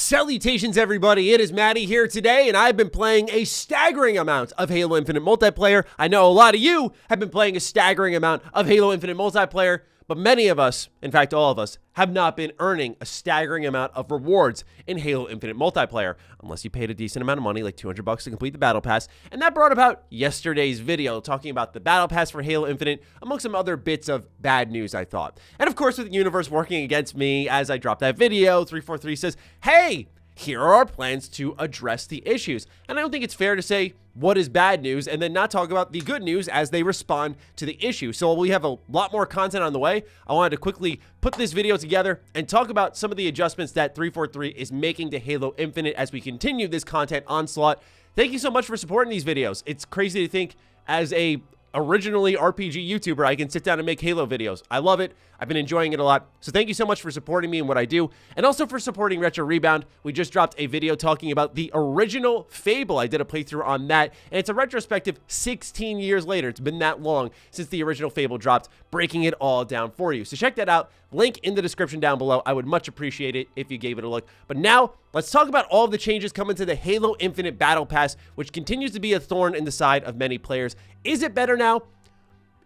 Salutations everybody, it is Matty here today, and I've been playing a staggering amount of Halo Infinite multiplayer. I know a lot of you have been playing a staggering amount of Halo Infinite multiplayer, but many of us, in fact all of us, have not been earning a staggering amount of rewards in Halo Infinite multiplayer, unless you paid a decent amount of money, like $200 to complete the Battle Pass, and that brought about yesterday's video, talking about the Battle Pass for Halo Infinite, among some other bits of bad news, I thought. And of course, with the universe working against me as I dropped that video, 343 says, hey, here are our plans to address the issues. And I don't think it's fair to say what is bad news and then not talk about the good news as they respond to the issue. So we have a lot more content on the way. I wanted to quickly put this video together and talk about some of the adjustments that 343 is making to Halo Infinite as we continue this content onslaught. Thank you so much for supporting these videos. It's crazy to think as a originally RPG YouTuber, I can sit down and make Halo videos. I love it. I've been enjoying it a lot. So thank you so much for supporting me and what I do, and also for supporting Retro Rebound. We just dropped a video talking about the original Fable. I did a playthrough on that, and it's a retrospective 16 years later. It's been that long since the original Fable dropped, breaking it all down for you. So check that out. Link in the description down below. I would much appreciate it if you gave it a look. But now, let's talk about all of the changes coming to the Halo Infinite Battle Pass, which continues to be a thorn in the side of many players. Is it better now?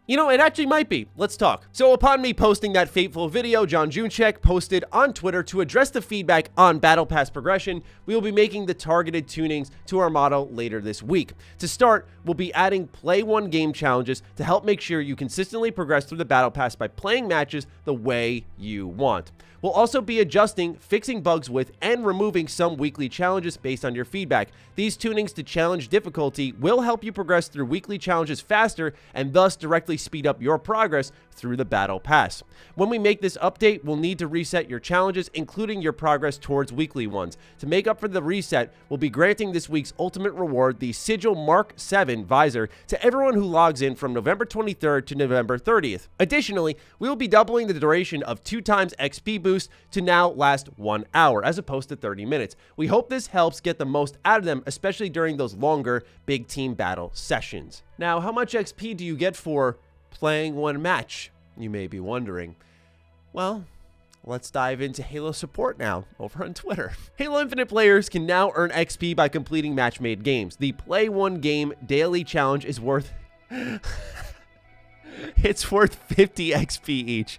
You know, it actually might be. Let's talk. So upon me posting that fateful video, John Junchek posted on Twitter to address the feedback on Battle Pass progression. We will be making the targeted tunings to our model later this week. To start, we'll be adding play one game challenges to help make sure you consistently progress through the Battle Pass by playing matches the way you want. We'll also be adjusting, fixing bugs with, and removing some weekly challenges based on your feedback. These tunings to challenge difficulty will help you progress through weekly challenges faster and thus directly speed up your progress through the Battle Pass. When we make this update, we'll need to reset your challenges, including your progress towards weekly ones. To make up for the reset, we'll be granting this week's ultimate reward, the Sigil Mark 7 visor, to everyone who logs in from November 23rd to November 30th. Additionally, we will be doubling the duration of 2x XP boost to now last 1 hour, as opposed to 30 minutes. We hope this helps get the most out of them, especially during those longer big team battle sessions. Now, how much XP do you get for playing one match, you may be wondering? Well, let's dive into Halo support now over on Twitter. Halo Infinite players can now earn XP by completing match-made games. The Play One Game daily challenge is worth it's worth 50 XP each.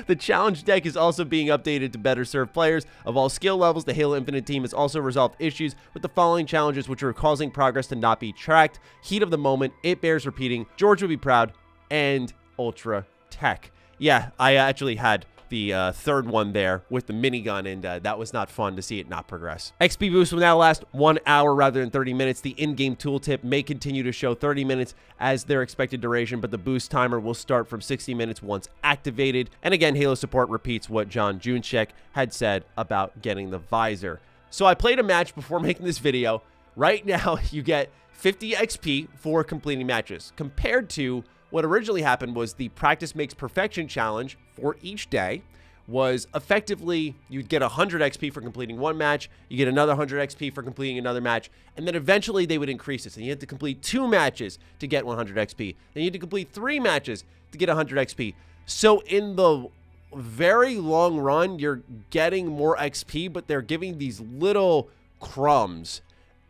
The challenge deck is also being updated to better serve players of all skill levels. The Halo Infinite team has also resolved issues with the following challenges, which are causing progress to not be tracked: Heat of the Moment, It Bears Repeating, George Will Be Proud, and Ultra Tech. Yeah, I actually had the third one there with the minigun, and that was not fun to see it not progress. XP boost will now last 1 hour rather than 30 minutes. The in-game tooltip may continue to show 30 minutes as their expected duration, but the boost timer will start from 60 minutes once activated. And again, Halo support repeats what John Junchek had said about getting the visor. So I played a match before making this video. Right now, you get 50 XP for completing matches, compared to what originally happened was the Practice Makes Perfection challenge for each day was effectively you'd get 100 XP for completing one match, you get another 100 XP for completing another match, and then eventually they would increase this. And you had to complete 2 matches to get 100 XP. Then you had to complete 3 matches to get 100 XP. So in the very long run, you're getting more XP, but they're giving these little crumbs.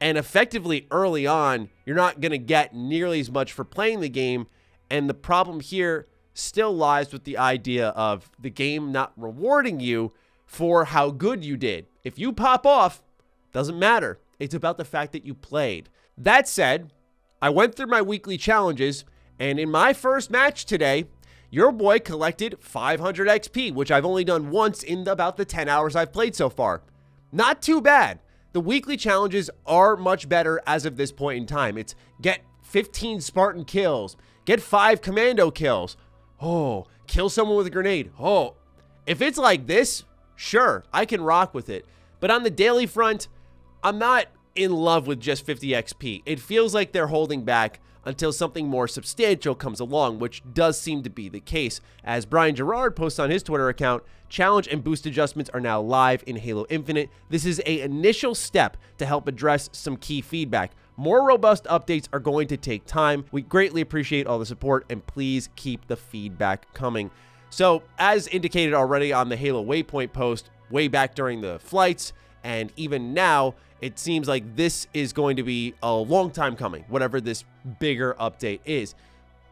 And effectively early on, you're not going to get nearly as much for playing the game. And the problem here still lies with the idea of the game not rewarding you for how good you did. If you pop off, doesn't matter. It's about the fact that you played. That said, I went through my weekly challenges, and in my first match today, your boy collected 500 XP, which I've only done once in about the 10 hours I've played so far. Not too bad. The weekly challenges are much better as of this point in time. It's get 15 Spartan kills, get 5 commando kills. Oh, kill someone with a grenade. Oh, if it's like this, sure, I can rock with it. But on the daily front, I'm not in love with just 50 XP. It feels like they're holding back until something more substantial comes along, which does seem to be the case. As Brian Gerard posts on his Twitter account, challenge and boost adjustments are now live in Halo Infinite. This is an initial step to help address some key feedback. More robust updates are going to take time. We greatly appreciate all the support, and please keep the feedback coming. So, as indicated already on the Halo Waypoint post way back during the flights, And even now, it seems like this is going to be a long time coming, whatever this bigger update is.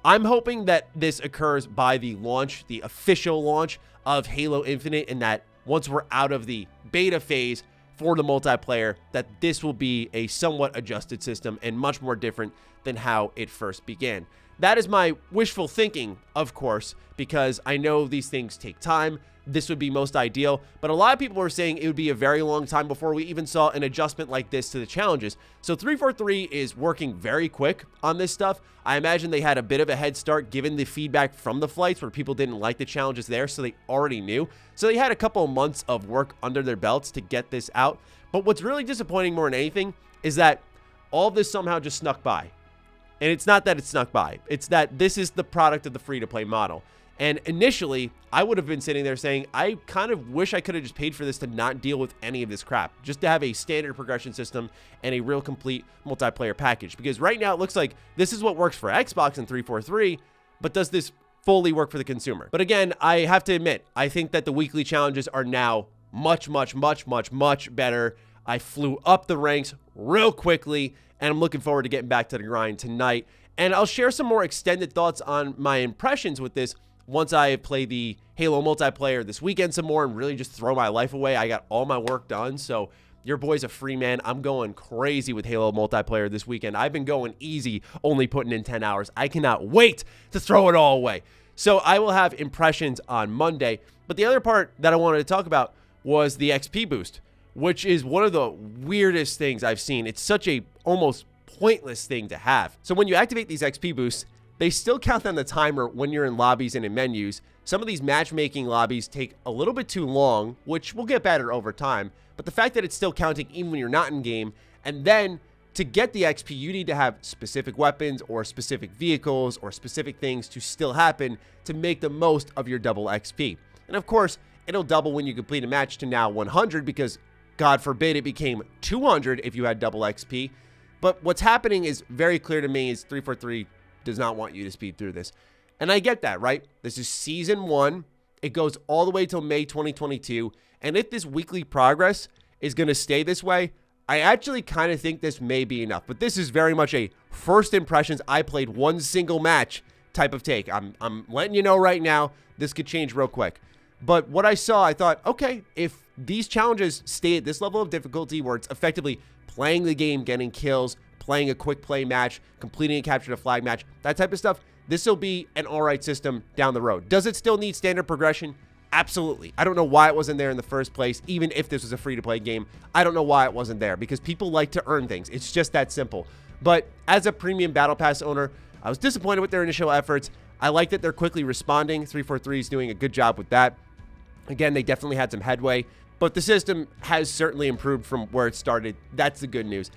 I'm hoping that this occurs by the launch, the official launch of Halo Infinite, and that once we're out of the beta phase for the multiplayer, that this will be a somewhat adjusted system and much more different than how it first began. That is my wishful thinking, of course, because I know these things take time. This would be most ideal, but a lot of people are saying it would be a very long time before we even saw an adjustment like this to the challenges. So 343 is working very quick on this stuff. I imagine they had a bit of a head start given the feedback from the flights where people didn't like the challenges there, so they already knew. So they had a couple of months of work under their belts to get this out. But what's really disappointing more than anything is that all this somehow just snuck by. And it's not that it snuck by. It's that this is the product of the free-to-play model. And initially, I would have been sitting there saying, I kind of wish I could have just paid for this to not deal with any of this crap. Just to have a standard progression system and a real complete multiplayer package. Because right now, it looks like this is what works for Xbox and 343, but does this fully work for the consumer? But again, I have to admit, I think that the weekly challenges are now much better. I flew up the ranks real quickly, and I'm looking forward to getting back to the grind tonight. And I'll share some more extended thoughts on my impressions with this once I play the Halo multiplayer this weekend some more and really just throw my life away. I got all my work done, so your boy's a free man. I'm going crazy with Halo multiplayer this weekend. I've been going easy, only putting in 10 hours. I cannot wait to throw it all away. So I will have impressions on Monday. But the other part that I wanted to talk about was the XP boost, which is one of the weirdest things I've seen. It's such a almost pointless thing to have. So when you activate these XP boosts, they still count down the timer when you're in lobbies and in menus. Some of these matchmaking lobbies take a little bit too long, which will get better over time. But the fact that it's still counting even when you're not in game, and then to get the XP, you need to have specific weapons or specific vehicles or specific things to still happen to make the most of your double XP. And of course, it'll double when you complete a match to now 100 because God forbid it became 200 if you had double XP. But what's happening is very clear to me is 343 does not want you to speed through this. And I get that, right? This is season 1. It goes all the way till May 2022. And if this weekly progress is going to stay this way, I actually kind of think this may be enough. But this is very much a first impressions. I played one single match type of take. I'm letting you know right now, this could change real quick. But what I saw, I thought, okay, if these challenges stay at this level of difficulty where it's effectively playing the game, getting kills, playing a quick play match, completing a capture the flag match, that type of stuff, this will be an all right system down the road. Does it still need standard progression? Absolutely. I don't know why it wasn't there in the first place. Even if this was a free-to-play game, I don't know why it wasn't there because people like to earn things. It's just that simple. But as a premium Battle Pass owner, I was disappointed with their initial efforts. I like that they're quickly responding. 343 is doing a good job with that. Again, they definitely had some headway, but the system has certainly improved from where it started. That's the good news.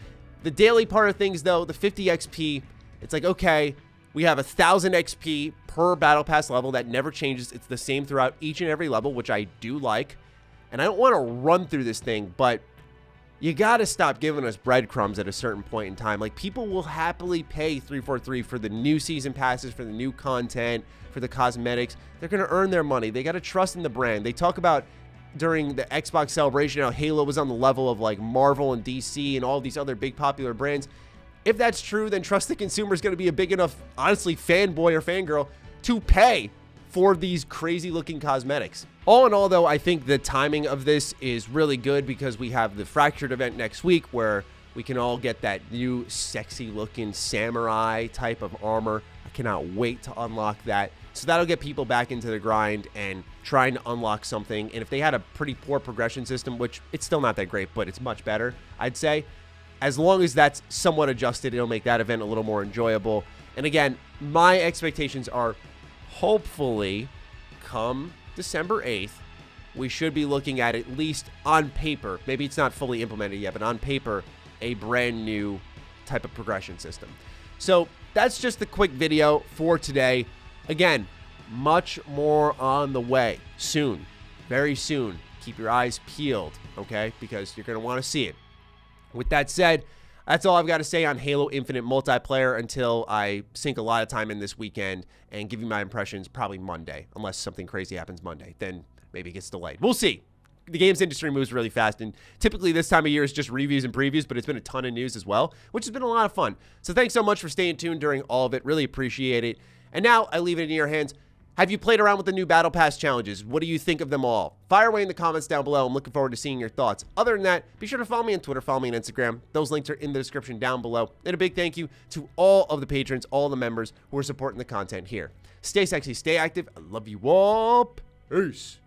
The daily part of things, though, the 50 XP, it's like, okay, we have 1,000 XP per Battle Pass level. That never changes. It's the same throughout each and every level, which I do like. And I don't want to run through this thing, but you got to stop giving us breadcrumbs at a certain point in time. Like, people will happily pay 343 for the new season passes, for the new content, for the cosmetics. They're going to earn their money. They got to trust in the brand. They talk about during the Xbox celebration how Halo was on the level of like Marvel and DC and all these other big popular brands. If that's true, then trust the consumer is going to be a big enough, honestly, fanboy or fangirl to pay for these crazy looking cosmetics. All in all, though, I think the timing of this is really good because we have the Fractured event next week where we can all get that new sexy looking samurai type of armor. I cannot wait to unlock that. So that'll get people back into the grind and trying to unlock something. And if they had a pretty poor progression system, which it's still not that great, but it's much better, I'd say, as long as that's somewhat adjusted, it'll make that event a little more enjoyable. And again, my expectations are hopefully come December 8th, we should be looking at least on paper, maybe it's not fully implemented yet, but on paper, a brand new type of progression system. So that's just the quick video for today. Again, much more on the way soon, very soon. Keep your eyes peeled, okay? Because you're going to want to see it. With that said, that's all I've got to say on Halo Infinite multiplayer until I sink a lot of time in this weekend and give you my impressions probably Monday, unless something crazy happens Monday. Then maybe it gets delayed. We'll see. the games industry moves really fast, and typically this time of year is just reviews and previews, but it's been a ton of news as well, which has been a lot of fun. So thanks so much for staying tuned during all of it. Really appreciate it. And now I leave it in your hands. Have you played around with the new Battle Pass challenges? What do you think of them all? Fire away in the comments down below. I'm looking forward to seeing your thoughts. Other than that, be sure to follow me on Twitter, follow me on Instagram. Those links are in the description down below. And a big thank you to all of the patrons, all the members who are supporting the content here. Stay sexy, stay active. I love you all. Peace.